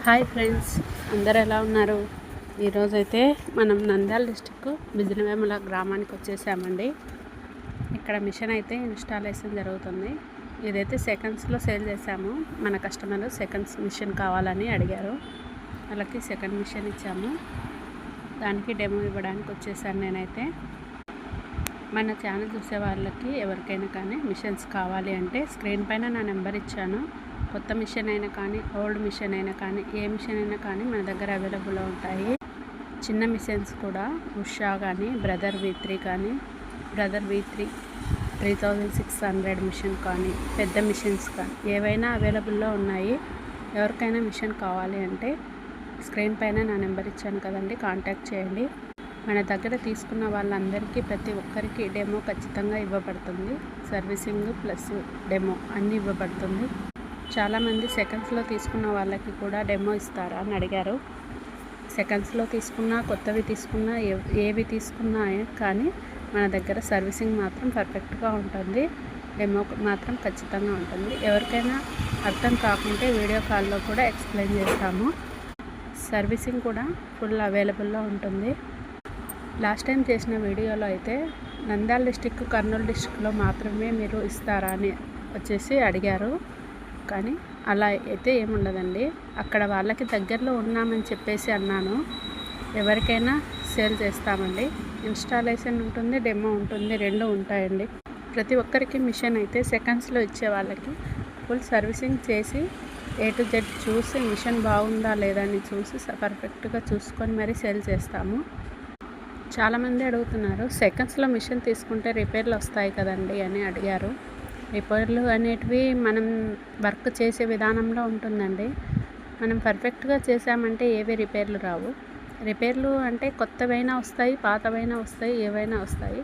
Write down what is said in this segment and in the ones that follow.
Hi friends, అందరు ఎలా ఉన్నారు? ఈరోజైతే మనం నంద్యాల డిస్టిక్ బిజినవేముల గ్రామానికి వచ్చేసామండి. ఇక్కడ మిషన్ అయితే ఇన్స్టాలేషన్ జరుగుతుంది. ఇదైతే సెకండ్స్లో సేల్ చేసాము. మన కస్టమర్ సెకండ్స్ మిషన్ కావాలని అడిగారు. వాళ్ళకి సెకండ్ మిషన్ ఇచ్చాము. దానికి డెమో ఇవ్వడానికి వచ్చేసాను నేనైతే. మన ఛానల్ చూసే వాళ్ళకి ఎవరికైనా కానీ మిషన్స్ కావాలి అంటే స్క్రీన్ పైన నా నెంబర్ ఇచ్చాను. కొత్త మిషన్ అయినా కానీ ఓల్డ్ మిషన్ అయినా కానీ ఏ మిషన్ అయినా కానీ మన దగ్గర అవైలబుల్లో ఉంటాయి. చిన్న మిషన్స్ కూడా ఉషా కానీ బ్రదర్ V3 కానీ బ్రదర్ V3 3600 మిషన్ కానీ పెద్ద మిషన్స్ కానీ ఏవైనా అవైలబుల్లో ఉన్నాయి. ఎవరికైనా మిషన్ కావాలి అంటే స్క్రీన్ పైన నా నెంబర్ ఇచ్చాను కదండి, కాంటాక్ట్ చేయండి. మన దగ్గర తీసుకున్న వాళ్ళందరికీ ప్రతి ఒక్కరికి డెమో ఖచ్చితంగా ఇవ్వబడుతుంది. సర్వీసింగ్ ప్లస్ డెమో అన్నీ ఇవ్వబడుతుంది. చాలామంది సెకండ్స్లో తీసుకున్న వాళ్ళకి కూడా డెమో ఇస్తారా అని అడిగారు. సెకండ్స్లో తీసుకున్నా కొత్తవి తీసుకున్నా ఏవి తీసుకున్నా కానీ మన దగ్గర సర్వీసింగ్ మాత్రం పర్ఫెక్ట్గా ఉంటుంది. డెమో మాత్రం ఖచ్చితంగా ఉంటుంది. ఎవరికైనా అర్థం కాకుంటే వీడియో కాల్లో కూడా ఎక్స్ప్లెయిన్ చేస్తాము. సర్వీసింగ్ కూడా ఫుల్ అవైలబుల్లో ఉంటుంది. లాస్ట్ టైం చేసిన వీడియోలో అయితే నంద్యాల డిస్టిక్ కర్నూలు డిస్టిక్లో మాత్రమే మీరు ఇస్తారా అని వచ్చేసి అడిగారు. కానీ అలా అయితే ఏముండదండి. అక్కడ వాళ్ళకి దగ్గరలో ఉన్నామని చెప్పేసి అన్నాను. ఎవరికైనా సేల్ చేస్తామండి. ఇన్స్టాలేషన్ ఉంటుంది, డెమో ఉంటుంది, రెండు ఉంటాయండి. ప్రతి ఒక్కరికి మిషన్ అయితే సెకండ్స్లో ఇచ్చే వాళ్ళకి ఫుల్ సర్వీసింగ్ చేసి A to Z చూసి మిషన్ బాగుందా లేదా అని చూసి పర్ఫెక్ట్గా చూసుకొని మరీ సేల్ చేస్తాము. చాలామంది అడుగుతున్నారు, సెకండ్స్లో మిషన్ తీసుకుంటే రిపేర్లు వస్తాయి కదండి అని అడిగారు. రిపేర్లు అనేటివి మనం వర్క్ చేసే విధానంలో ఉంటుందండి. మనం పర్ఫెక్ట్గా చేసామంటే ఏవి రిపేర్లు రావు. రిపేర్లు అంటే కొత్తవైనా వస్తాయి, పాతవైనా వస్తాయి, ఏవైనా వస్తాయి.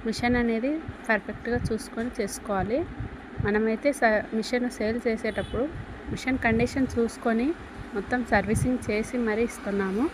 మిషన్ అనేది పర్ఫెక్ట్గా చూసుకొని చేసుకోవాలి. మనమైతే మిషన్ సేల్ చేసేటప్పుడు మిషన్ కండిషన్ చూసుకొని మొత్తం సర్వీసింగ్ చేసి మరీ ఇస్తున్నాము.